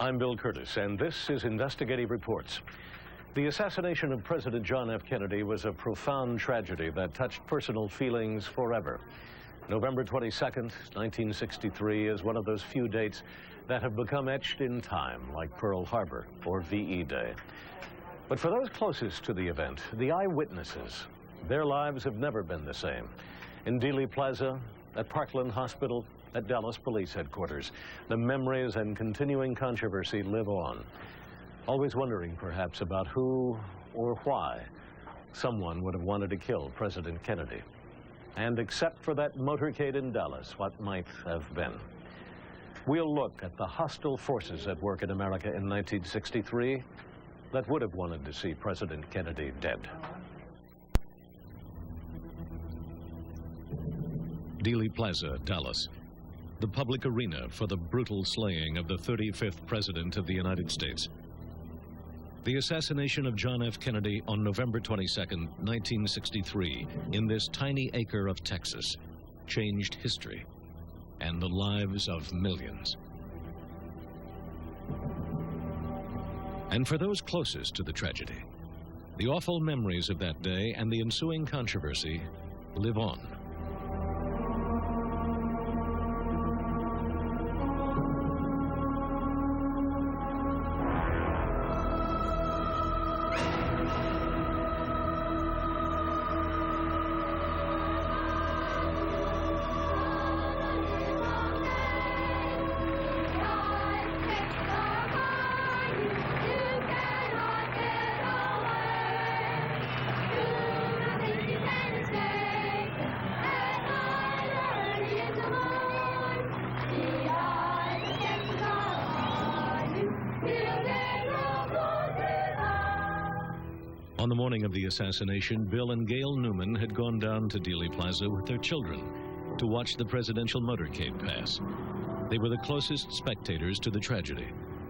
I'm Bill Curtis, and this is Investigative Reports. The assassination of President John F. Kennedy was a profound tragedy that touched personal feelings forever. November 22nd, 1963 is one of those few dates that have become etched in time, like Pearl Harbor or VE Day. But for those closest to the event, the eyewitnesses, their lives have never been the same. In Dealey Plaza, at Parkland Hospital, at Dallas Police Headquarters, the memories and continuing controversy live on. Always wondering, perhaps, about who or why someone would have wanted to kill President Kennedy. And except for that motorcade in Dallas, what might have been. We'll look at the hostile forces at work in America in 1963 that would have wanted to see President Kennedy dead. Dealey Plaza, Dallas. The public arena for the brutal slaying of the 35th President of the United States. The assassination of John F. Kennedy on November 22, 1963, in this tiny acre of Texas, changed history and the lives of millions. And for those closest to the tragedy, the awful memories of that day and the ensuing controversy live on. On the morning of the assassination, Bill and Gail Newman had gone down to Dealey Plaza with their children to watch the presidential motorcade pass. They were the closest spectators to the tragedy,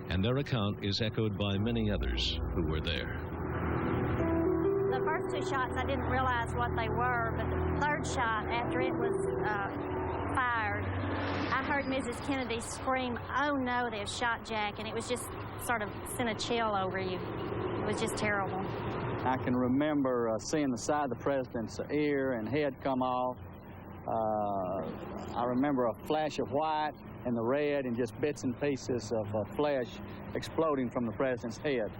and their account is echoed by many others who were there. The first two shots, I didn't realize what they were, but the third shot, after it was fired, I heard Mrs. Kennedy scream, "Oh no, they've shot Jack," and it was just sort of sent a chill over you. It was just terrible. I can remember seeing the side of the president's ear and head come off. I remember a flash of white and the red and just bits and pieces of flesh exploding from the president's head.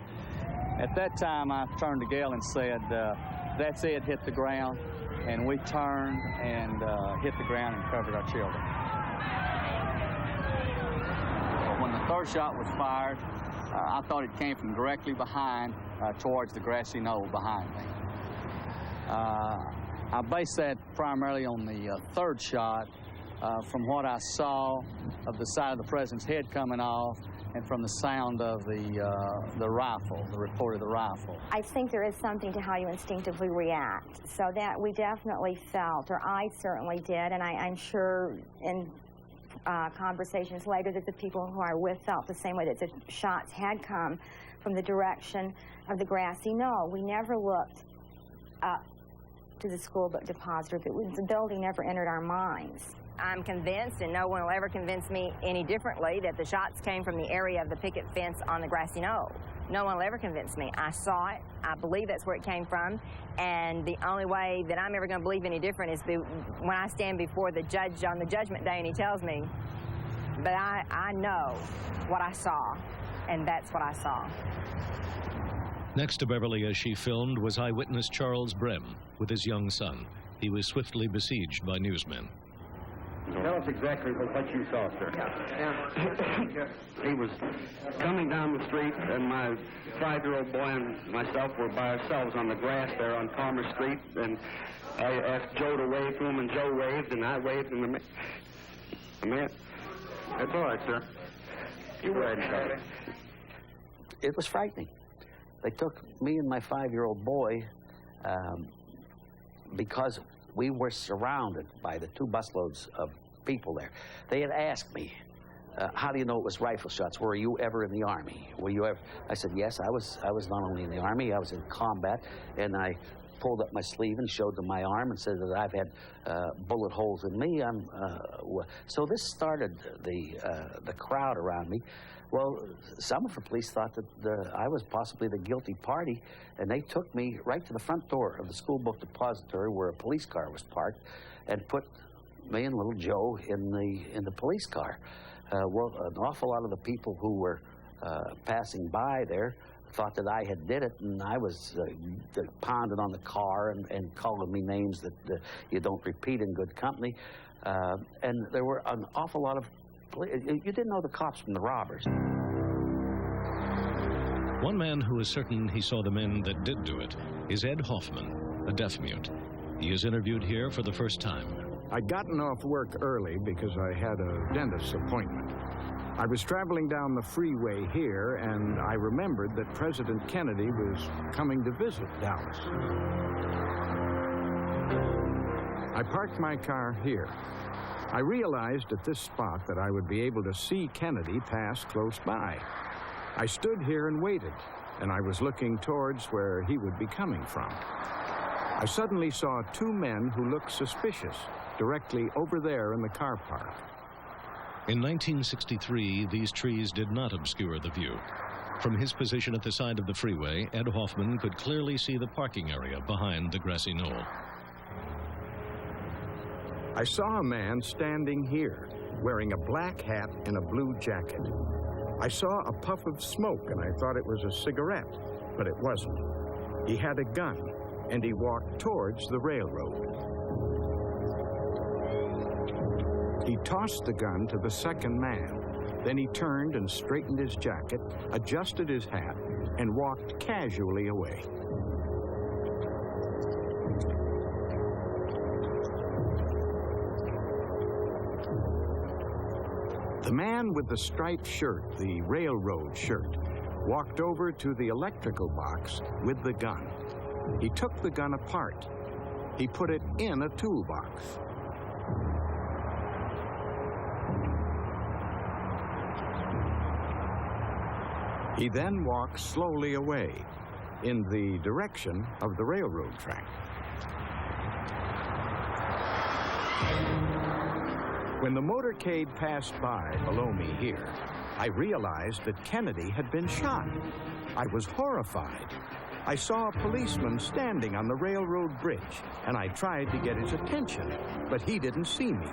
At that time, I turned to Gail and said, "That's it, hit the ground." And we turned and hit the ground and covered our children. But when the third shot was fired, I thought it came from directly behind, towards the grassy knoll behind me. I based that primarily on the third shot, from what I saw of the side of the president's head coming off, and from the sound of the rifle, the report of the rifle. I think there is something to how you instinctively react, so that we definitely felt, or I certainly did, and I'm sure in conversations later that the people who I with felt the same way, that the shots had come from the direction of the grassy knoll. We never looked up to the school book depository. The building never entered our minds. I'm convinced, and no one will ever convince me any differently, that the shots came from the area of the picket fence on the grassy knoll. No one will ever convince me. I saw it. I believe that's where it came from. And the only way that I'm ever going to believe any different is when I stand before the judge on the judgment day and he tells me. But I know what I saw, and that's what I saw. Next to Beverly as she filmed was eyewitness Charles Brem with his young son. He was swiftly besieged by newsmen. Tell us exactly what you saw, sir. He was coming down the street, and my 5-year-old boy and myself were by ourselves on the grass there on Palmer Street, and I asked Joe to wave to him, and Joe waved, and I waved, and the man... That's all right, sir. You go ahead and tell it. It was frightening. They took me and my 5-year-old boy because we were surrounded by the 2 busloads of people there. They had asked me, how do you know it was rifle shots? Were you ever in the Army? Were you ever? I said, yes, I was not only in the Army, I was in combat, and I pulled up my sleeve and showed them my arm and said that I've had bullet holes in me. So this started the crowd around me. Well, some of the police thought that I was possibly the guilty party, and they took me right to the front door of the school book depository where a police car was parked and put me and little Joe in the police car. Well, an awful lot of the people who were passing by there thought that I had did it, and I was pounding on the car and calling me names that you don't repeat in good company. And there were an awful lot of you didn't know the cops from the robbers. One man who is certain he saw the men that did do it is Ed Hoffman, a deaf mute. He is interviewed here for the first time. I'd gotten off work early because I had a dentist's appointment. I was traveling down the freeway here, and I remembered that President Kennedy was coming to visit Dallas. I parked my car here. I realized at this spot that I would be able to see Kennedy pass close by. I stood here and waited, and I was looking towards where he would be coming from. I suddenly saw two men who looked suspicious directly over there in the car park. In 1963, these trees did not obscure the view. From his position at the side of the freeway, Ed Hoffman could clearly see the parking area behind the grassy knoll. I saw a man standing here, wearing a black hat and a blue jacket. I saw a puff of smoke, and I thought it was a cigarette, but it wasn't. He had a gun, and he walked towards the railroad. He tossed the gun to the second man. Then he turned and straightened his jacket, adjusted his hat, and walked casually away. The man with the striped shirt, the railroad shirt, walked over to the electrical box with the gun. He took the gun apart. He put it in a toolbox. He then walked slowly away in the direction of the railroad track. When the motorcade passed by below me here, I realized that Kennedy had been shot. I was horrified. I saw a policeman standing on the railroad bridge, and I tried to get his attention, but he didn't see me.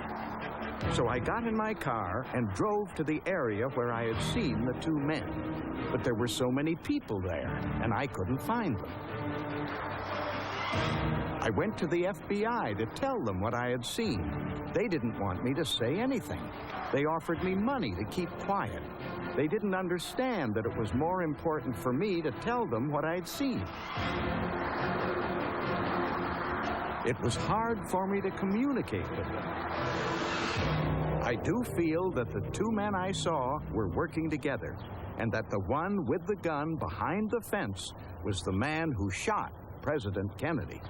So I got in my car and drove to the area where I had seen the two men. But there were so many people there, and I couldn't find them. I went to the FBI to tell them what I had seen. They didn't want me to say anything. They offered me money to keep quiet. They didn't understand that it was more important for me to tell them what I had seen. It was hard for me to communicate with them. I do feel that the two men I saw were working together, and that the one with the gun behind the fence was the man who shot President Kennedy.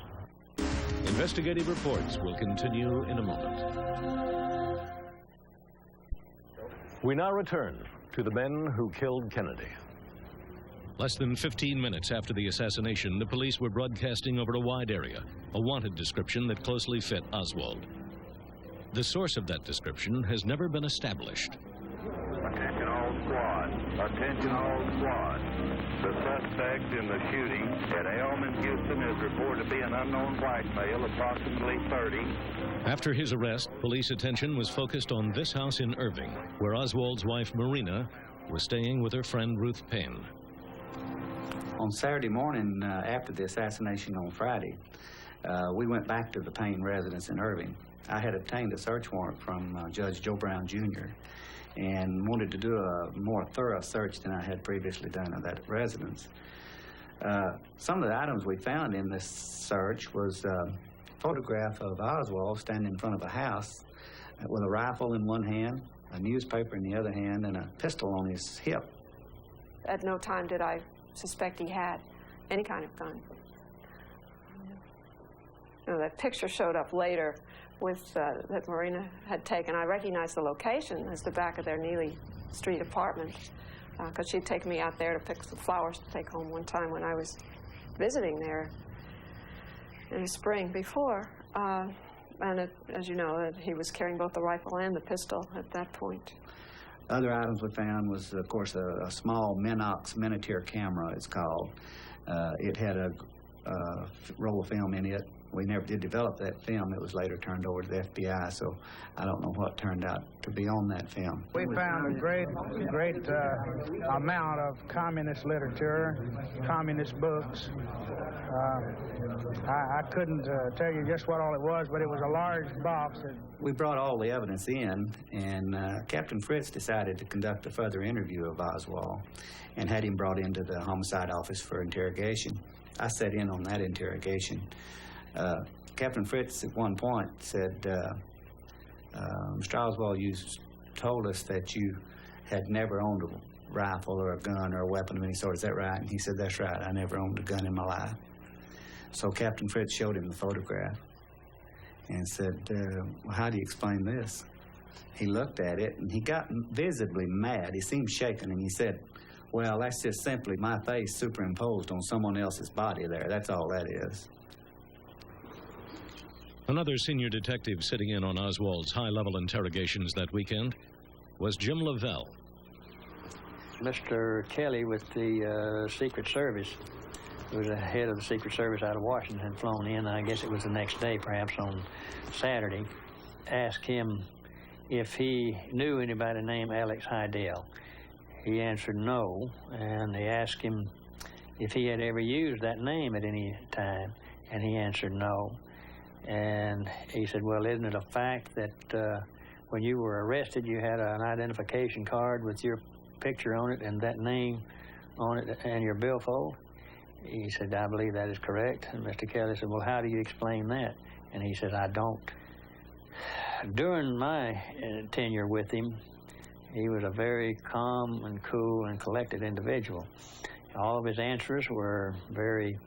Investigative reports will continue in a moment. We now return to the men who killed Kennedy. Less than 15 minutes after the assassination, the police were broadcasting over a wide area, a wanted description that closely fit Oswald. The source of that description has never been established. Attention all squad. Attention all squad. The suspect in the shooting at Elm in Houston is reported to be an unknown white male, approximately 30. After his arrest, police attention was focused on this house in Irving, where Oswald's wife, Marina, was staying with her friend Ruth Payne. On Saturday morning, after the assassination on Friday, we went back to the Payne residence in Irving. I had obtained a search warrant from Judge Joe Brown, Jr., and wanted to do a more thorough search than I had previously done of that residence. Some of the items we found in this search was a photograph of Oswald standing in front of a house with a rifle in one hand, a newspaper in the other hand, and a pistol on his hip. At no time did I suspect he had any kind of gun. You know, that picture showed up later with that Marina had taken. I recognized the location as the back of their Neely Street apartment because she'd taken me out there to pick some flowers to take home one time when I was visiting there. in a spring before. And as you know, he was carrying both the rifle and the pistol at that point. Other items we found was, of course, a small Minox Miniature camera, it's called. It had a roll of film in it. We never did develop that film. It was later turned over to the FBI, so I don't know what turned out to be on that film. We found a great amount of communist literature, communist books. I couldn't tell you just what all it was, but it was a large box. We brought all the evidence in, and Captain Fritz decided to conduct a further interview of Oswald and had him brought into the homicide office for interrogation. I sat in on that interrogation. Captain Fritz at one point said, Mr. Oswald, you told us that you had never owned a rifle or a gun or a weapon of any sort. Is that right? And he said, that's right. I never owned a gun in my life. So Captain Fritz showed him the photograph and said, well, how do you explain this? He looked at it, and he got visibly mad. He seemed shaken, and he said, well, that's just simply my face superimposed on someone else's body there. That's all that is. Another senior detective sitting in on Oswald's high-level interrogations that weekend was Jim Lavelle. Mr. Kelly with the Secret Service, who was the head of the Secret Service out of Washington, had flown in, I guess it was the next day, perhaps on Saturday, asked him if he knew anybody named Alex Hydell. He answered no, and they asked him if he had ever used that name at any time, and he answered no. And he said, well, isn't it a fact that when you were arrested, you had an identification card with your picture on it and that name on it and your billfold? He said, I believe that is correct. And Mr. Kelly said, well, how do you explain that? And he said, I don't. During my tenure with him, he was a very calm and cool and collected individual. All of his answers were very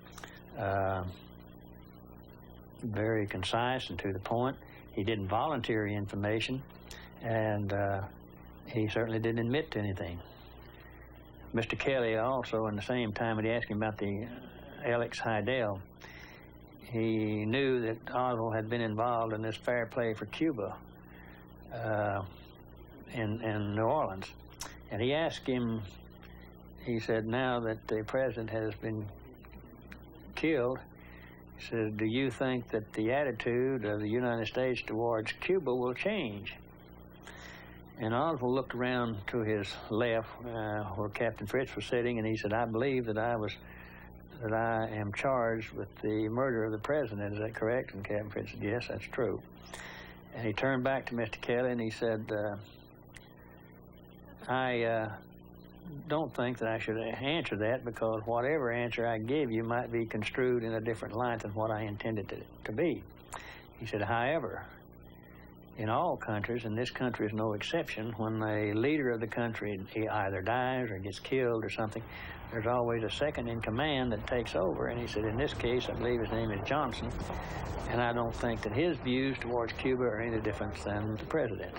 concise and to the point. He didn't volunteer information, and he certainly didn't admit to anything. Mr. Kelly also, in the same time when he asked him about the Alex Hydell, he knew that Oswald had been involved in this fair play for Cuba in New Orleans. And he asked him, he said, now that the president has been killed, he said, do you think that the attitude of the United States towards Cuba will change? And Oswald looked around to his left where Captain Fritz was sitting, and he said, I believe that I am charged with the murder of the president. Is that correct? And Captain Fritz said, yes, that's true. And he turned back to Mr. Kelly and he said, I don't think that I should answer that, because whatever answer I give you might be construed in a different light than what I intended it to be. He said, however, in all countries, and this country is no exception, when a leader of the country either dies or gets killed or something, there's always a second in command that takes over. And he said, in this case, I believe his name is Johnson, and I don't think that his views towards Cuba are any different than the president.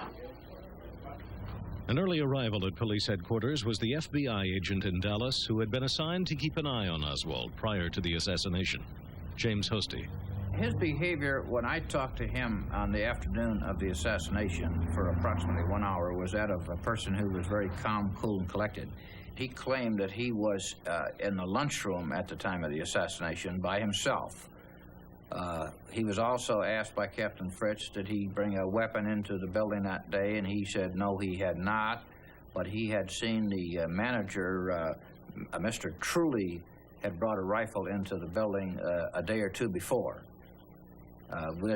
An early arrival at police headquarters was the FBI agent in Dallas who had been assigned to keep an eye on Oswald prior to the assassination, James Hosty. His behavior when I talked to him on the afternoon of the assassination for approximately 1 hour was that of a person who was very calm, cool, and collected. He claimed that he was in the lunchroom at the time of the assassination by himself. He was also asked by Captain Fritz, did he bring a weapon into the building that day, and he said no, he had not, but he had seen the manager, Mr. Truly, had brought a rifle into the building a day or two before.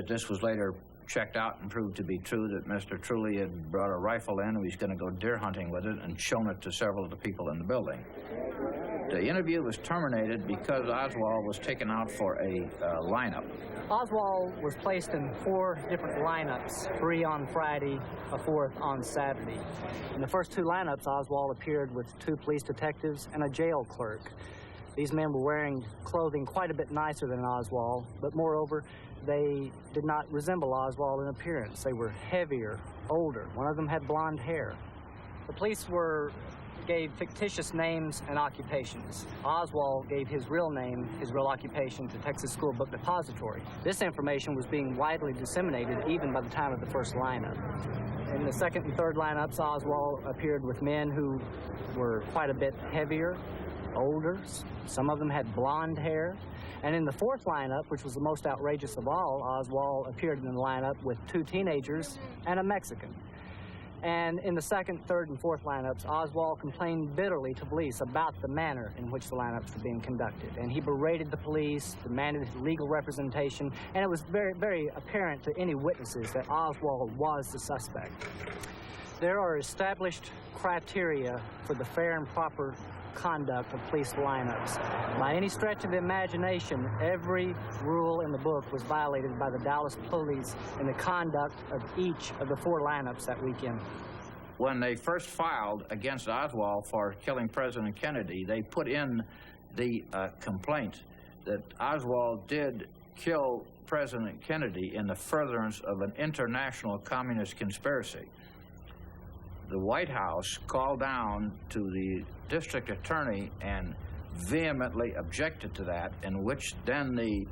This was later checked out and proved to be true, that Mr. Truly had brought a rifle in and he was going to go deer hunting with it and shown it to several of the people in the building. The interview was terminated because Oswald was taken out for a lineup. Oswald was placed in 4 different lineups, 3 on Friday, a 4th on Saturday. In the first 2 lineups, Oswald appeared with 2 police detectives and a jail clerk. These men were wearing clothing quite a bit nicer than Oswald, but moreover, they did not resemble Oswald in appearance. They were heavier, older. One of them had blonde hair. The police were gave fictitious names and occupations. Oswald gave his real name, his real occupation to Texas School Book Depository. This information was being widely disseminated even by the time of the first lineup. In the second and third lineups, Oswald appeared with men who were quite a bit heavier, older. Some of them had blonde hair. And in the fourth lineup, which was the most outrageous of all, Oswald appeared in the lineup with 2 teenagers and a Mexican. And in the second, third, and fourth lineups, Oswald complained bitterly to police about the manner in which the lineups were being conducted. And he berated the police, demanded legal representation, and it was very, very apparent to any witnesses that Oswald was the suspect. There are established criteria for the fair and proper conduct of police lineups. By any stretch of the imagination, every rule in the book was violated by the Dallas police in the conduct of each of the 4 lineups that weekend. When they first filed against Oswald for killing President Kennedy, they put in the complaint that Oswald did kill President Kennedy in the furtherance of an international communist conspiracy. The White House called down to the district attorney and vehemently objected to that, in which then the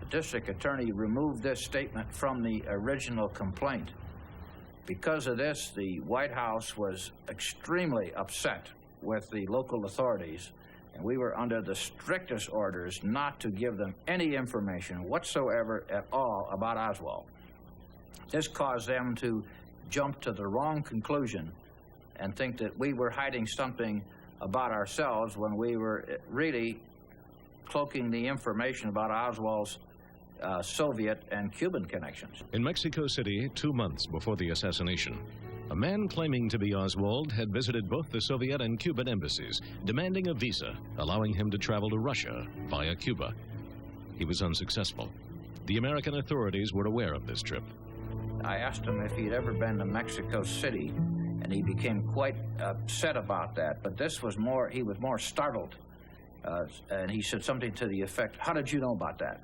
district attorney removed this statement from the original complaint. Because of this, the White House was extremely upset with the local authorities, and we were under the strictest orders not to give them any information whatsoever at all about Oswald. This caused them to jump to the wrong conclusion and think that we were hiding something about ourselves when we were really cloaking the information about Oswald's Soviet and Cuban connections. In Mexico City, 2 months before the assassination, a man claiming to be Oswald had visited both the Soviet and Cuban embassies, demanding a visa, allowing him to travel to Russia via Cuba. He was unsuccessful. The American authorities were aware of this trip. I asked him if he'd ever been to Mexico City, and he became quite upset about that. But this was more, he was more startled. And he said something to the effect, "How did you know about that?"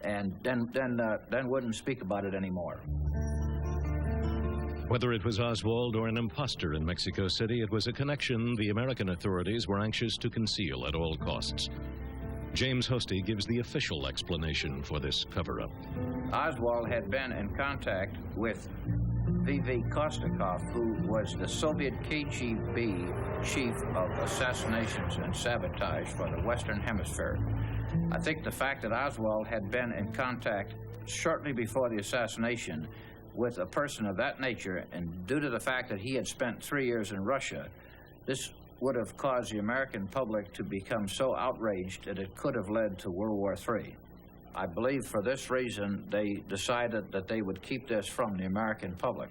And then wouldn't speak about it anymore. Whether it was Oswald or an imposter in Mexico City, it was a connection the American authorities were anxious to conceal at all costs. James Hosty gives the official explanation for this cover-up. Oswald had been in contact with V.V. Kostakov, who was the Soviet KGB chief of assassinations and sabotage for the Western Hemisphere. I think the fact that Oswald had been in contact shortly before the assassination with a person of that nature, and due to the fact that he had spent 3 years in Russia, this would have caused the American public to become so outraged that it could have led to World War III. I believe for this reason they decided that they would keep this from the American public.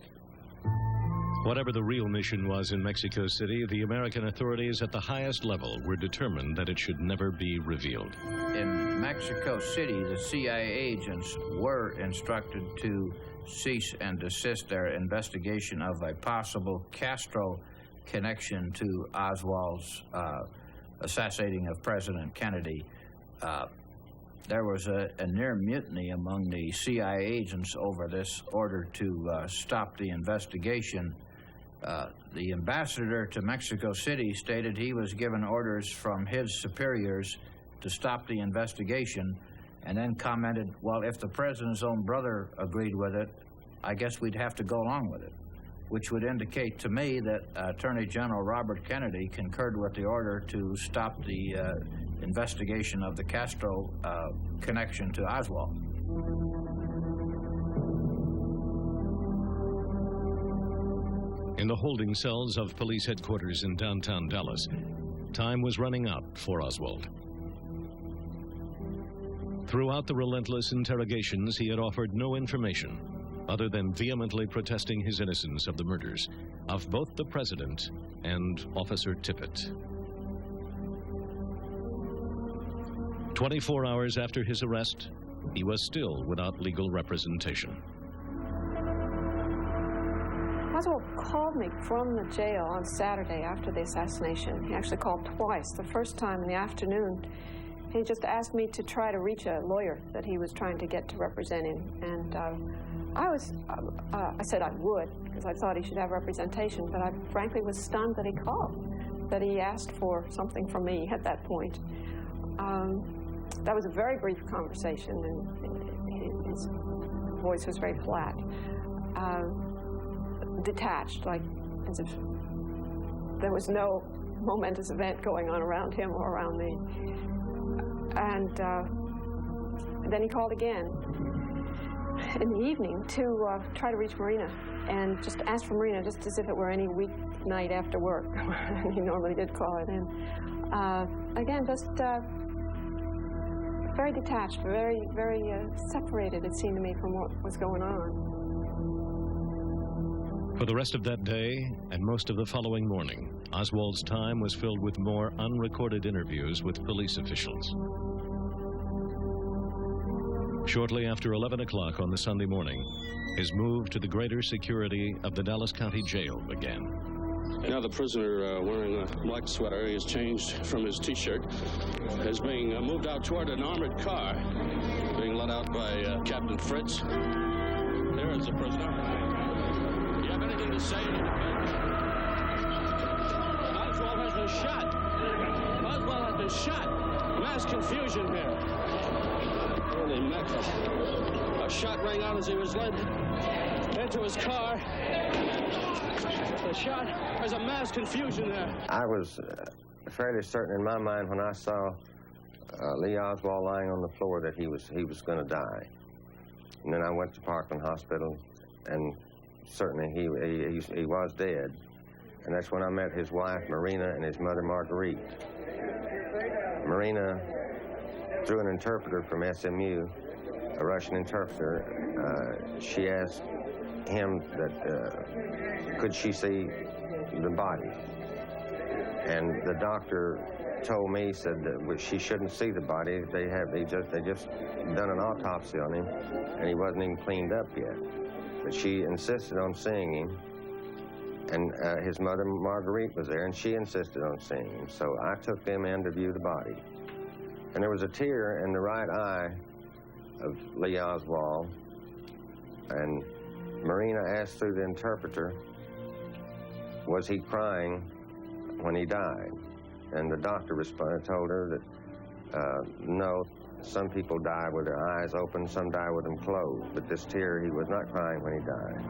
Whatever the real mission was in Mexico City, the American authorities at the highest level were determined that it should never be revealed. In Mexico City, the CIA agents were instructed to cease and desist their investigation of a possible Castro connection to Oswald's assassinating of President Kennedy. There was a near mutiny among the CIA agents over this order to stop the investigation. The ambassador to Mexico City stated he was given orders from his superiors to stop the investigation, and then commented, well, if the president's own brother agreed with it, I guess we'd have to go along with it, which would indicate to me that Attorney General Robert Kennedy concurred with the order to stop the investigation of the Castro connection to Oswald. In the holding cells of police headquarters in downtown Dallas, time was running out for Oswald. Throughout the relentless interrogations, he had offered no information other than vehemently protesting his innocence of the murders of both the president and Officer Tippit. 24 hours after his arrest, he was still without legal representation. Oswald called me from the jail on Saturday after the assassination. He actually called twice. The first time in the afternoon, he just asked me to try to reach a lawyer that he was trying to get to represent him. And I said I would, because I thought he should have representation, but I frankly was stunned that he called. that he asked for something from me at that point. That was a very brief conversation, and his voice was very flat, detached, like as if there was no momentous event going on around him or around me. And then he called again in the evening to try to reach Marina, and just asked for Marina just as if it were any weeknight after work. He normally did call it in. Again, just very detached, very separated, it seemed to me, from what was going on. For the rest of that day and most of the following morning, Oswald's time was filled with more unrecorded interviews with police officials. Shortly after 11 o'clock on the Sunday morning, his move to the greater security of the Dallas County Jail began. Now the prisoner wearing a black sweater is changed from his T-shirt, is being moved out toward an armored car, being led out by Captain Fritz. There is the prisoner. Do you have anything to say? Oswald has been shot. Oswald has been shot. Mass confusion here. Holy mackerel. A shot rang out as he was led into his car. The shot, there's a mass confusion there. I was fairly certain in my mind when I saw Lee Oswald lying on the floor that he was going to die. And then I went to Parkland Hospital, and certainly he was dead. And that's when I met his wife, Marina, and his mother, Marguerite. Marina, through an interpreter from SMU, a Russian interpreter, she asked him that could she see the body, and the doctor told me, said that she shouldn't see the body. They just done an autopsy on him, and he wasn't even cleaned up yet. But she insisted on seeing him, and his mother Marguerite was there, and she insisted on seeing him. So I took them in to view the body, and there was a tear in the right eye of Lee Oswald, and Marina asked through the interpreter, was he crying when he died? And the doctor told her that no, some people die with their eyes open, some die with them closed, but this tear, he was not crying when he died.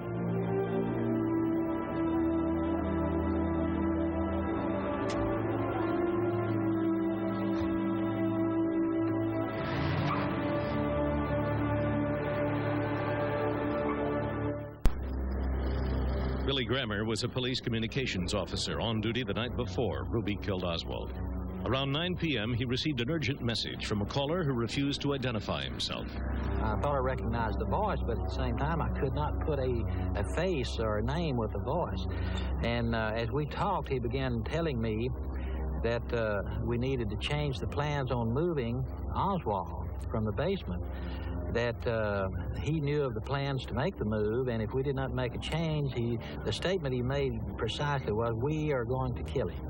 Billy Grammer was a police communications officer on duty the night before Ruby killed Oswald. Around 9 p.m., he received an urgent message from a caller who refused to identify himself. I thought I recognized the voice, but at the same time, I could not put a face or a name with the voice. And as we talked, he began telling me that we needed to change the plans on moving Oswald from the basement, that he knew of the plans to make the move, and if we did not make a change, the statement he made precisely was, we are going to kill him.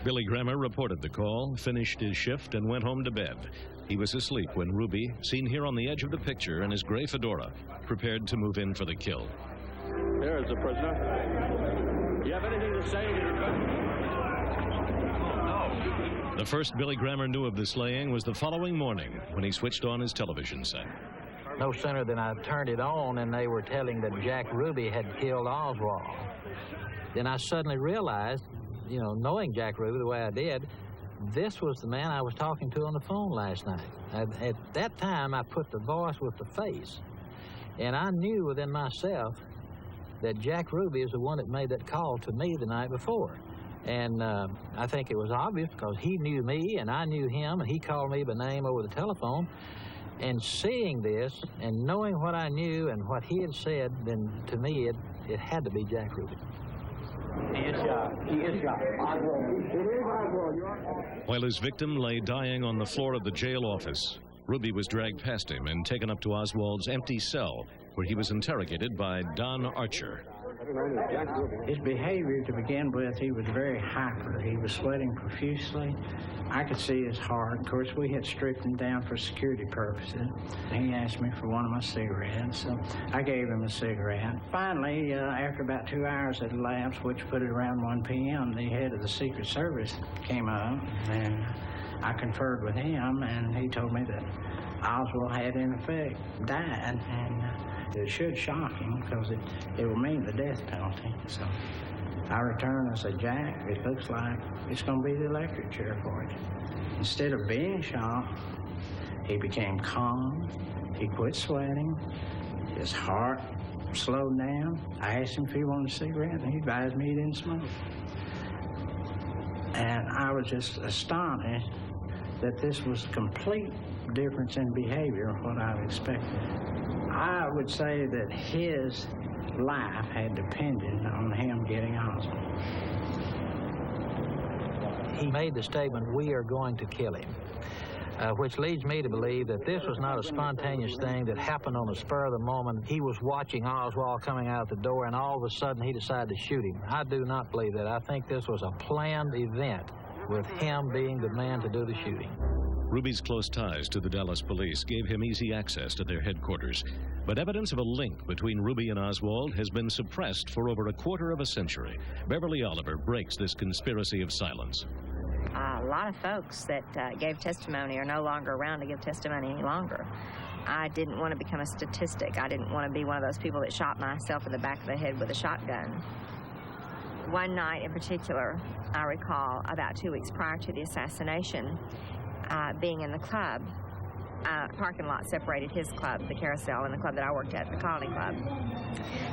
Billy Grammer reported the call, finished his shift, and went home to bed. He was asleep when Ruby, seen here on the edge of the picture in his gray fedora, prepared to move in for the kill. There is the prisoner. Do you have anything to say? The first Billy Grammer knew of the slaying was the following morning when he switched on his television set. No sooner than I turned it on and they were telling that Jack Ruby had killed Oswald, then I suddenly realized, you know, knowing Jack Ruby the way I did, this was the man I was talking to on the phone last night. At that time, I put the voice with the face, and I knew within myself that Jack Ruby is the one that made that call to me the night before. And I think it was obvious because he knew me and I knew him, and he called me by name over the telephone. And seeing this and knowing what I knew and what he had said, then to me it had to be Jack Ruby. He is shot. He is shot. While his victim lay dying on the floor of the jail office, Ruby was dragged past him and taken up to Oswald's empty cell, where he was interrogated by Don Archer. His behavior, to begin with, he was very hyper. He was sweating profusely. I could see his heart. Of course, we had stripped him down for security purposes. He asked me for one of my cigarettes, so I gave him a cigarette. Finally, after about 2 hours had elapsed, which put it around 1 p.m., the head of the Secret Service came up, and I conferred with him, and he told me that Oswald had, in effect, died, and it should shock him because it will mean the death penalty. So I returned and said, Jack, it looks like it's going to be the electric chair for you. Instead of being shocked, he became calm. He quit sweating. His heart slowed down. I asked him if he wanted a cigarette, and he advised me he didn't smoke. And I was just astonished that this was a complete difference in behavior of what I expected. I would say that his life had depended on him getting Oswald. He made the statement, "We are going to kill him," which leads me to believe that this was not a spontaneous thing that happened on the spur of the moment. He was watching Oswald coming out the door, and all of a sudden he decided to shoot him. I do not believe that. I think this was a planned event with him being the man to do the shooting. Ruby's close ties to the Dallas police gave him easy access to their headquarters. But evidence of a link between Ruby and Oswald has been suppressed for over a quarter of a century. Beverly Oliver breaks this conspiracy of silence. A lot of folks that gave testimony are no longer around to give testimony any longer. I didn't want to become a statistic. I didn't want to be one of those people that shot myself in the back of the head with a shotgun. One night in particular, I recall about 2 weeks prior to the assassination, being in the club. Parking lot separated his club, the Carousel, and the club that I worked at, the Colony Club.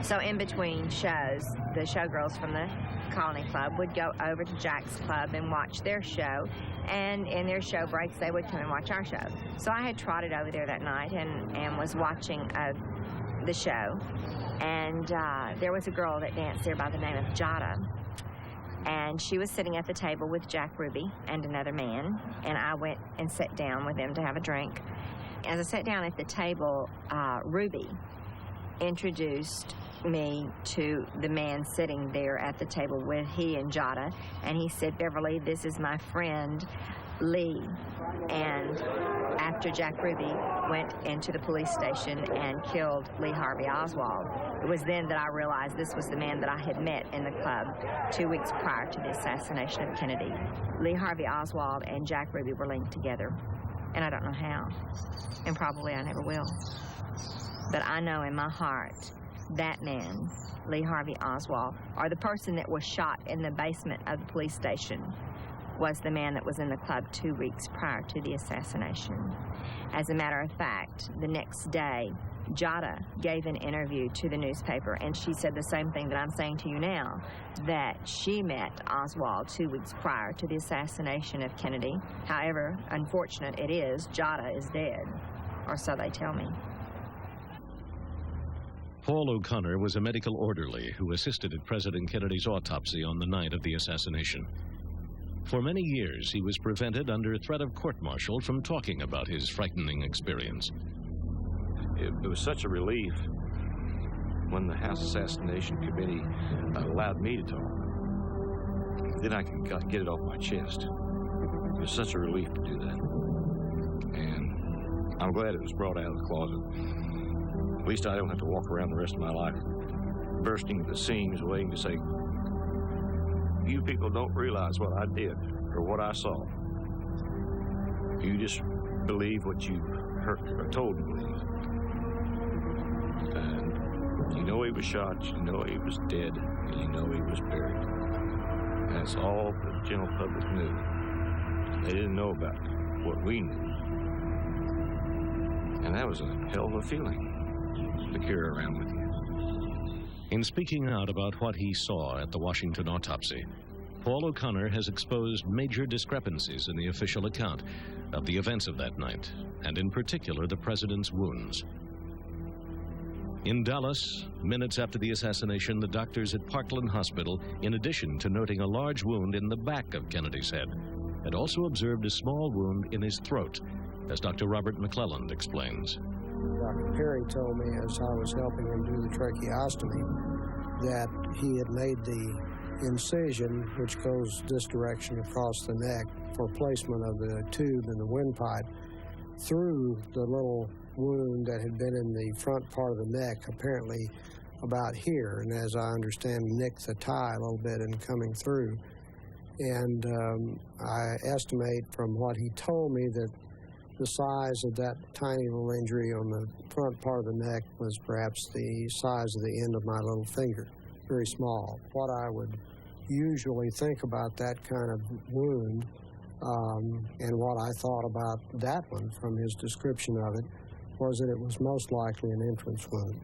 So in between shows, the showgirls from the Colony Club would go over to Jack's club and watch their show, and in their show breaks, they would come and watch our show. So I had trotted over there that night and was watching the show, and there was a girl that danced there by the name of Jada, and she was sitting at the table with Jack Ruby and another man, and I went and sat down with them to have a drink. As I sat down at the table, Ruby introduced me to the man sitting there at the table with he and Jada, and he said, "Beverly, this is my friend Lee." And after Jack Ruby went into the police station and killed Lee Harvey Oswald, it was then that I realized this was the man that I had met in the club 2 weeks prior to the assassination of Kennedy. Lee Harvey Oswald and Jack Ruby were linked together, and I don't know how, and probably I never will. But I know in my heart that man, Lee Harvey Oswald, or the person that was shot in the basement of the police station, was the man that was in the club 2 weeks prior to the assassination. As a matter of fact, the next day, Jada gave an interview to the newspaper, and she said the same thing that I'm saying to you now, that she met Oswald 2 weeks prior to the assassination of Kennedy. However unfortunate it is, Jada is dead, or so they tell me. Paul O'Connor was a medical orderly who assisted at President Kennedy's autopsy on the night of the assassination. For many years, he was prevented under threat of court-martial from talking about his frightening experience. It was such a relief when the House Assassination Committee allowed me to talk. Then I could get it off my chest. It was such a relief to do that. And I'm glad it was brought out of the closet. At least I don't have to walk around the rest of my life bursting at the seams waiting to say, "You people don't realize what I did or what I saw. You just believe what you've heard or told to believe. And you know he was shot, you know he was dead, and you know he was buried. That's all the general public knew. They didn't know about what we knew. And that was a hell of a feeling to carry around with you." In speaking out about what he saw at the Washington autopsy, Paul O'Connor has exposed major discrepancies in the official account of the events of that night, and in particular the president's wounds. In Dallas, minutes after the assassination, the doctors at Parkland Hospital, in addition to noting a large wound in the back of Kennedy's head, had also observed a small wound in his throat, as Dr. Robert McClelland explains. Dr. Perry told me as I was helping him do the tracheostomy that he had made the incision, which goes this direction across the neck, for placement of the tube in the windpipe, through the little wound that had been in the front part of the neck, apparently about here, and as I understand, nicked the tie a little bit in coming through. And I estimate from what he told me that the size of that tiny little injury on the front part of the neck was perhaps the size of the end of my little finger, very small. What I would usually think about that kind of wound, and what I thought about that one from his description of it, was that it was most likely an entrance wound.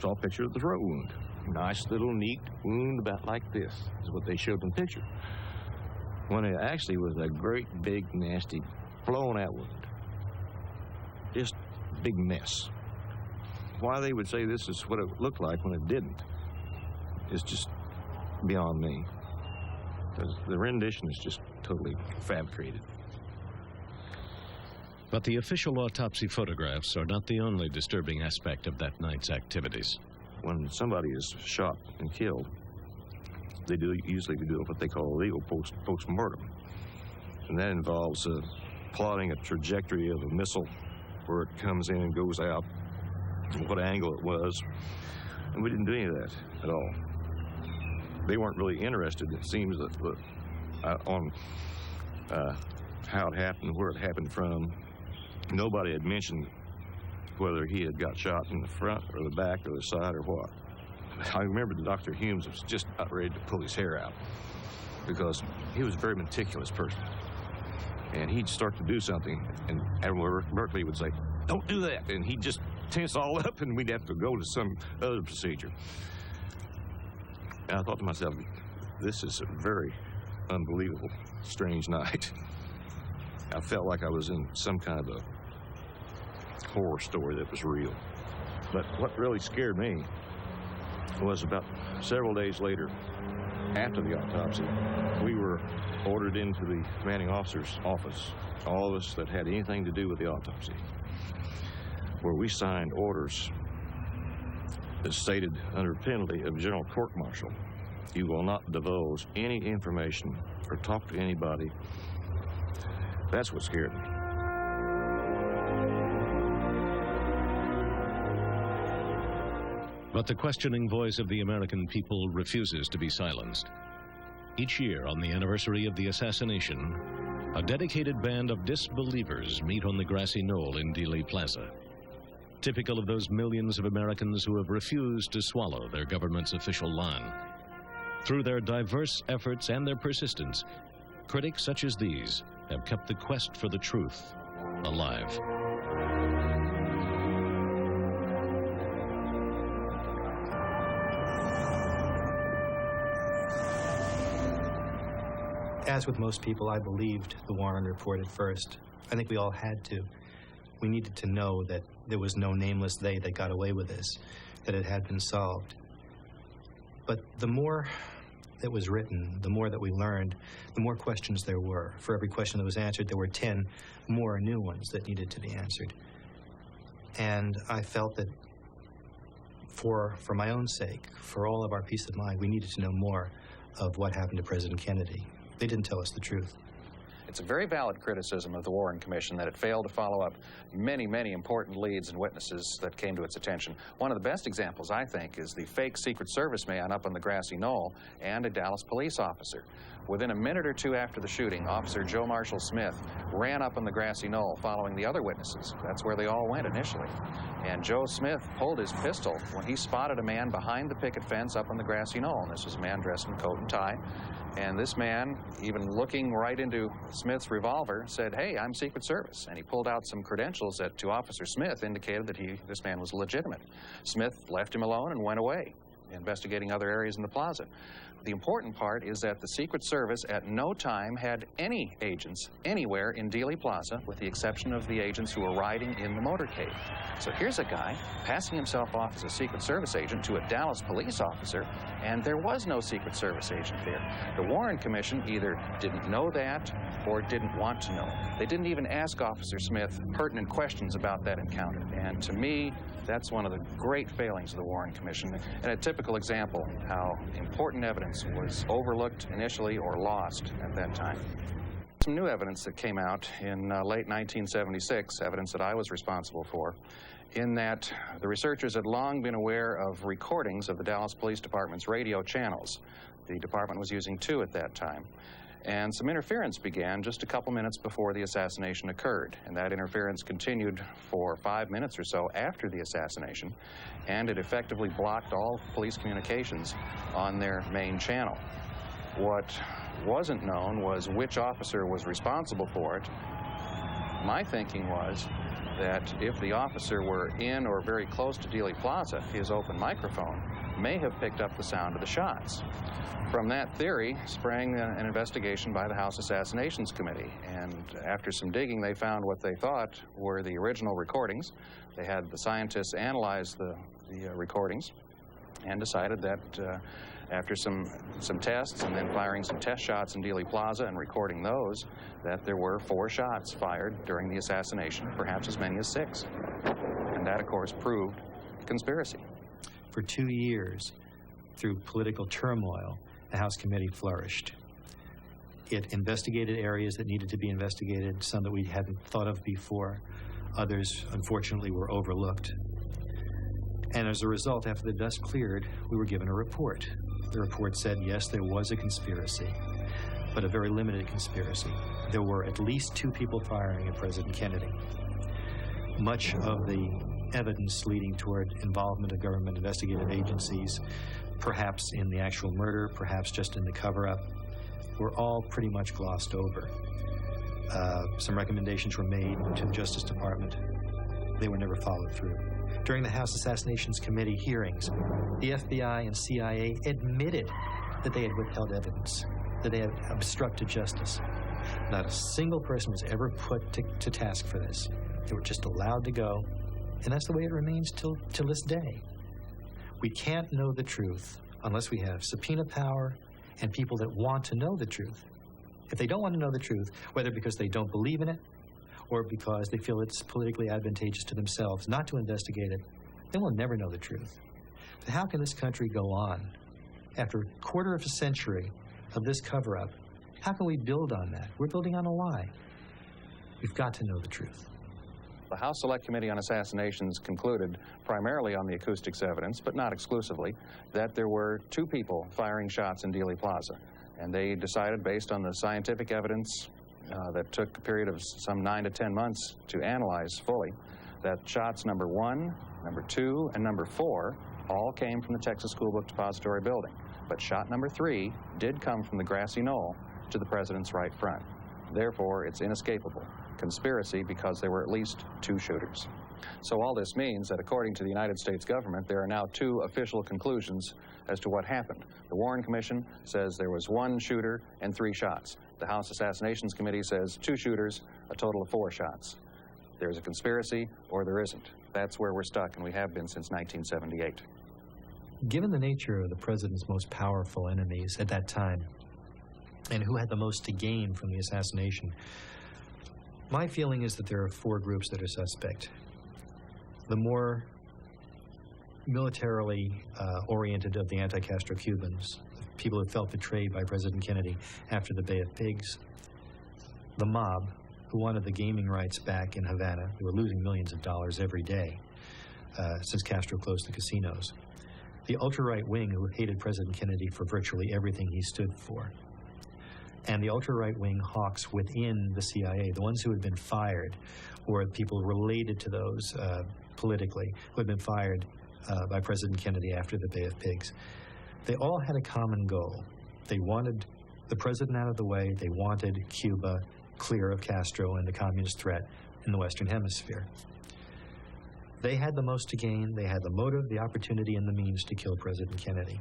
Saw a picture of the throat wound. Nice little neat wound about like this is what they showed in the picture. When it actually was a great big nasty blown out wound. Just a big mess. Why they would say this is what it looked like when it didn't is just beyond me. Because the rendition is just totally fabricated. But the official autopsy photographs are not the only disturbing aspect of that night's activities. When somebody is shot and killed, they usually do what they call a legal post-mortem. And that involves plotting a trajectory of a missile, where it comes in and goes out, and what angle it was. And we didn't do any of that at all. They weren't really interested, it seems, on how it happened, where it happened from. Nobody had mentioned whether he had got shot in the front or the back or the side or what. I remember that Dr. Humes was just about ready to pull his hair out because he was a very meticulous person. And he'd start to do something, and Admiral Berkeley would say, "Don't do that." And he'd just tense all up, and we'd have to go to some other procedure. And I thought to myself, this is a very unbelievable, strange night. I felt like I was in some kind of a horror story that was real. But what really scared me was about several days later, after the autopsy, we were ordered into the commanding officer's office, all of us that had anything to do with the autopsy, where we signed orders that stated under penalty of general court-martial, you will not divulge any information or talk to anybody. That's what scared me. But the questioning voice of the American people refuses to be silenced. Each year on the anniversary of the assassination, a dedicated band of disbelievers meet on the grassy knoll in Dealey Plaza. Typical of those millions of Americans who have refused to swallow their government's official line. Through their diverse efforts and their persistence, critics such as these have kept the quest for the truth alive. As with most people, I believed the Warren report at first. I think we all had to. We needed to know that there was no nameless they that got away with this, that it had been solved. But the more that was written, the more that we learned, the more questions there were. For every question that was answered, there were 10 more new ones that needed to be answered. And I felt that for my own sake, for all of our peace of mind, we needed to know more of what happened to President Kennedy. They didn't tell us the truth. It's a very valid criticism of the Warren Commission that it failed to follow up many, many important leads and witnesses that came to its attention. One of the best examples, I think, is the fake Secret Service man up on the grassy knoll and a Dallas police officer. Within a minute or two after the shooting, Officer Joe Marshall Smith ran up on the grassy knoll following the other witnesses. That's where they all went initially. And Joe Smith pulled his pistol when he spotted a man behind the picket fence up on the grassy knoll. And this was a man dressed in coat and tie. And this man, even looking right into Smith's revolver, said, "Hey, I'm Secret Service." And he pulled out some credentials that, to Officer Smith, indicated that this man was legitimate. Smith left him alone and went away, investigating other areas in the plaza. The important part is that the Secret Service at no time had any agents anywhere in Dealey Plaza, with the exception of the agents who were riding in the motorcade. So here's a guy passing himself off as a Secret Service agent to a Dallas police officer, and there was no Secret Service agent there. The Warren Commission either didn't know that or didn't want to know. They didn't even ask Officer Smith pertinent questions about that encounter. And to me, that's one of the great failings of the Warren Commission, and a typical example how important evidence was overlooked initially or lost at that time. Some new evidence that came out in late 1976, evidence that I was responsible for, in that the researchers had long been aware of recordings of the Dallas Police Department's radio channels. The department was using 2 at that time. And some interference began just a couple minutes before the assassination occurred. And that interference continued for 5 minutes or so after the assassination, and it effectively blocked all police communications on their main channel. What wasn't known was which officer was responsible for it. My thinking was that if the officer were in or very close to Dealey Plaza, his open microphone may have picked up the sound of the shots. From that theory sprang an investigation by the House Assassinations Committee, and after some digging they found what they thought were the original recordings. They had the scientists analyze the recordings and decided that after some tests and then firing some test shots in Dealey Plaza and recording those, that there were 4 shots fired during the assassination, perhaps as many as 6. And that, of course, proved conspiracy. For 2 years, through political turmoil, the House committee flourished. It investigated areas that needed to be investigated, some that we hadn't thought of before. Others, unfortunately, were overlooked. And as a result, after the dust cleared, we were given a report. The report said, yes, there was a conspiracy, but a very limited conspiracy. There were at least 2 people firing at President Kennedy. Much of the evidence leading toward involvement of government investigative agencies, perhaps in the actual murder, perhaps just in the cover-up, were all pretty much glossed over. Some recommendations were made to the Justice Department. They were never followed through. During the House Assassinations Committee hearings, the FBI and CIA admitted that they had withheld evidence, that they had obstructed justice. Not a single person was ever put to task for this. They were just allowed to go, and that's the way it remains till this day. We can't know the truth unless we have subpoena power and people that want to know the truth. If they don't want to know the truth, whether because they don't believe in it or because they feel it's politically advantageous to themselves not to investigate it, then we'll never know the truth. But how can this country go on after a quarter of a century of this cover-up? How can we build on that? We're building on a lie. We've got to know the truth. The House Select Committee on Assassinations concluded, primarily on the acoustics evidence, but not exclusively, that there were 2 people firing shots in Dealey Plaza. And they decided, based on the scientific evidence that took a period of some 9 to 10 months to analyze fully, that shots number 1, number 2, and number 4 all came from the Texas School Book Depository building. But shot number 3 did come from the grassy knoll to the president's right front. Therefore, it's inescapable. Conspiracy because there were at least 2 shooters. So all this means that according to the United States government, there are now 2 official conclusions as to what happened. The Warren Commission says there was 1 shooter and 3 shots. The House Assassinations Committee says 2 shooters, a total of 4 shots. There's a conspiracy or there isn't. That's where we're stuck, and we have been since 1978. Given the nature of the president's most powerful enemies at that time, and who had the most to gain from the assassination, my feeling is that there are 4 groups that are suspect. The more militarily oriented of the anti-Castro Cubans, people who felt betrayed by President Kennedy after the Bay of Pigs, the mob, who wanted the gaming rights back in Havana. They were losing millions of dollars every day since Castro closed the casinos. The ultra-right wing, who hated President Kennedy for virtually everything he stood for. And the ultra-right wing hawks within the CIA, the ones who had been fired, or people related to those politically, who had been fired by President Kennedy after the Bay of Pigs. They all had a common goal. They wanted the president out of the way. They wanted Cuba clear of Castro and the communist threat in the Western Hemisphere. They had the most to gain. They had the motive, the opportunity, and the means to kill President Kennedy.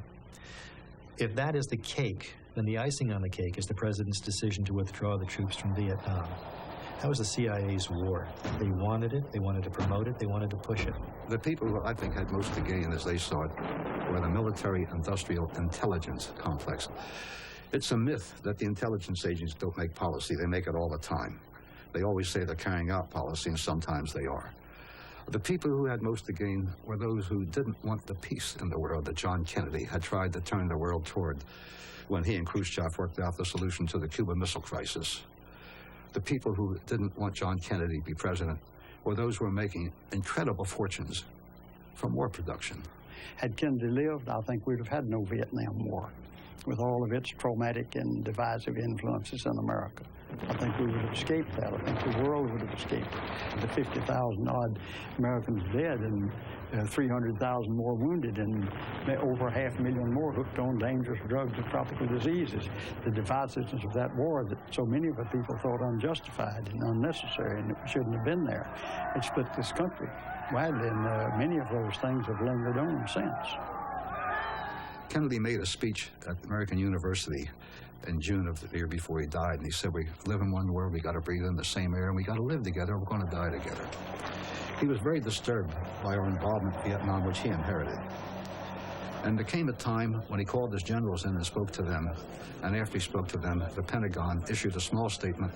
If that is the cake, then the icing on the cake is the president's decision to withdraw the troops from Vietnam. That was the CIA's war. They wanted it, they wanted to promote it, they wanted to push it. The people who I think had most to gain, as they saw it, were the military-industrial intelligence complex. It's a myth that the intelligence agents don't make policy. They make it all the time. They always say they're carrying out policy, and sometimes they are. The people who had most to gain were those who didn't want the peace in the world that John Kennedy had tried to turn the world toward when he and Khrushchev worked out the solution to the Cuban Missile Crisis. The people who didn't want John Kennedy to be president were those who were making incredible fortunes from war production. Had Kennedy lived, I think we'd have had no Vietnam War, with all of its traumatic and divisive influences in America. I think we would have escaped that. I think the world would have escaped the 50,000 odd Americans dead and 300,000 more wounded and over 500,000 more hooked on dangerous drugs and tropical diseases. The divisiveness of that war that so many of the people thought unjustified and unnecessary and it shouldn't have been there. It split this country widely, and many of those things have lingered on since. Kennedy made a speech at American University in June of the year before he died, and he said, we live in one world, we got to breathe in the same air, and we got to live together, we're going to die together. He was very disturbed by our involvement in Vietnam, which he inherited. And there came a time when he called his generals in and spoke to them, and after he spoke to them, the Pentagon issued a small statement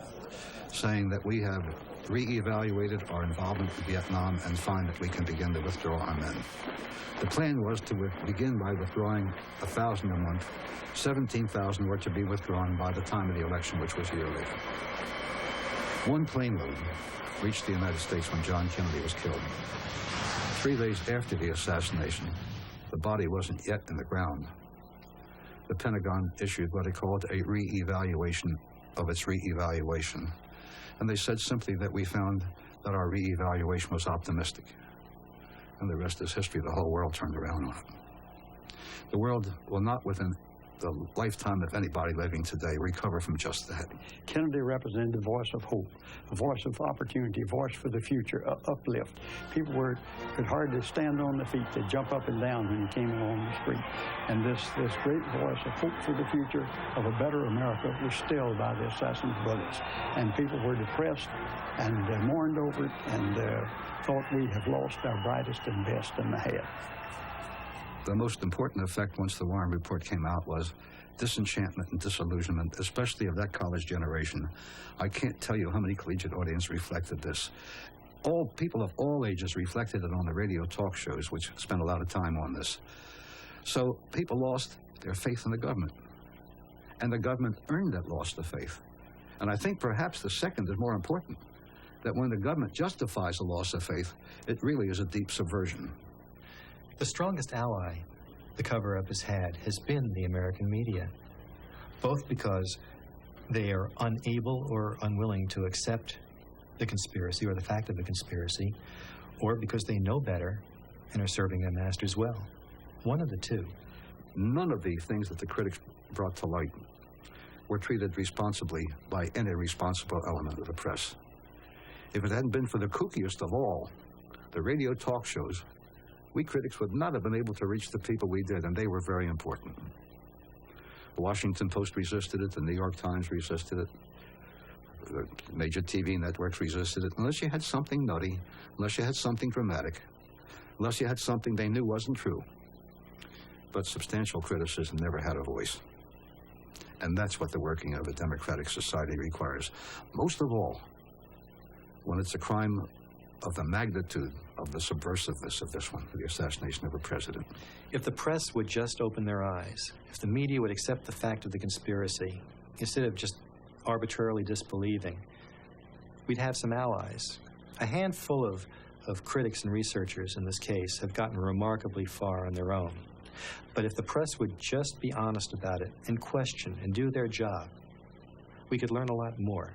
saying that we have re-evaluated our involvement in Vietnam and find that we can begin to withdraw our men. The plan was to begin by withdrawing 1,000 a month. 17,000 were to be withdrawn by the time of the election, which was a year later. One plane load reached the United States when John Kennedy was killed. 3 days after the assassination, the body wasn't yet in the ground. The Pentagon issued what they called a re-evaluation of its re-evaluation. And they said simply that we found that our re-evaluation was optimistic. And the rest is history. The whole world turned around on it. The world will not, within the lifetime of anybody living today, recover from just that. Kennedy represented the voice of hope, a voice of opportunity, a voice for the future, uplift. People could hardly stand on their feet. They'd jump up and down when he came along the street. And this great voice of hope for the future, of a better America, was stilled by the assassin's bullets. And people were depressed and mourned over it and thought we have lost our brightest and best in the head. The most important effect once the Warren Report came out was disenchantment and disillusionment, especially of that college generation. I can't tell you how many collegiate audience reflected this. All people of all ages reflected it on the radio talk shows, which spent a lot of time on this. So people lost their faith in the government, and the government earned that loss of faith. And I think perhaps the second is more important, that when the government justifies a loss of faith, it really is a deep subversion. The strongest ally the cover-up has had has been the American media, both because they are unable or unwilling to accept the conspiracy or the fact of the conspiracy, or because they know better and are serving their masters well. One of the two. None of the things that the critics brought to light were treated responsibly by any responsible element of the press. If it hadn't been for the kookiest of all, the radio talk shows, we critics would not have been able to reach the people we did, and they were very important. The Washington Post resisted it, the New York Times resisted it, the major TV networks resisted it, unless you had something nutty, unless you had something dramatic, unless you had something they knew wasn't true. But substantial criticism never had a voice. And that's what the working of a democratic society requires. Most of all, when it's a crime of the magnitude of the subversiveness of this one, the assassination of a president. If the press would just open their eyes, if the media would accept the fact of the conspiracy, instead of just arbitrarily disbelieving, we'd have some allies. A handful of critics and researchers in this case have gotten remarkably far on their own. But if the press would just be honest about it and question and do their job, we could learn a lot more.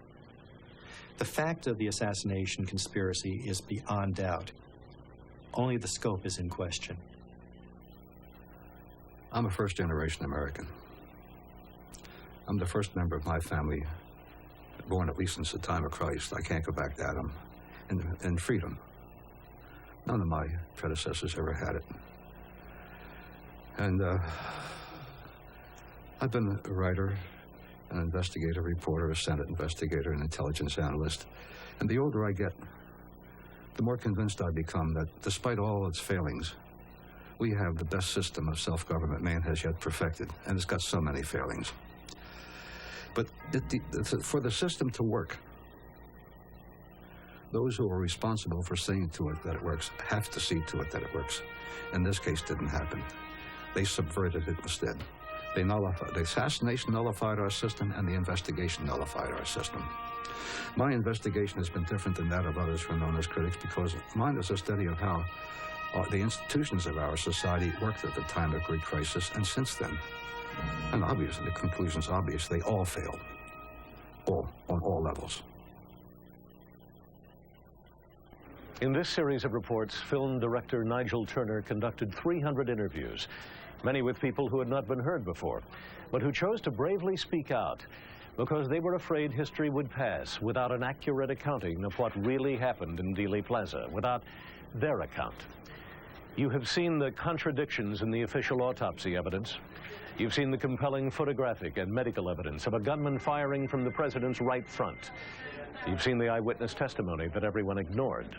The fact of the assassination conspiracy is beyond doubt. Only the scope is in question. I'm a first-generation American. I'm the first member of my family born at least since the time of Christ. I can't go back to Adam. In freedom. None of my predecessors ever had it. And I've been a writer, an investigative reporter, a Senate investigator, an intelligence analyst. And the older I get, the more convinced I become that despite all its failings, we have the best system of self-government man has yet perfected, and it's got so many failings. But for the system to work, those who are responsible for seeing to it that it works have to see to it that it works. In this case, didn't happen. They subverted it instead. The assassination nullified our system, and the investigation nullified our system. My investigation has been different than that of others who are known as critics, because mine is a study of how the institutions of our society worked at the time of great crisis and since then. And obviously, the conclusion's obvious. They all failed, on all levels. In this series of reports, film director Nigel Turner conducted 300 interviews, many with people who had not been heard before, but who chose to bravely speak out because they were afraid history would pass without an accurate accounting of what really happened in Dealey Plaza, without their account. You have seen the contradictions in the official autopsy evidence. You've seen the compelling photographic and medical evidence of a gunman firing from the president's right front. You've seen the eyewitness testimony that everyone ignored.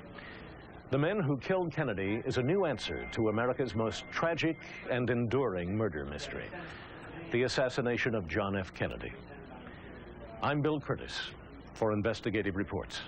The Men Who Killed Kennedy is a new answer to America's most tragic and enduring murder mystery, the assassination of John F. Kennedy. I'm Bill Curtis for Investigative Reports.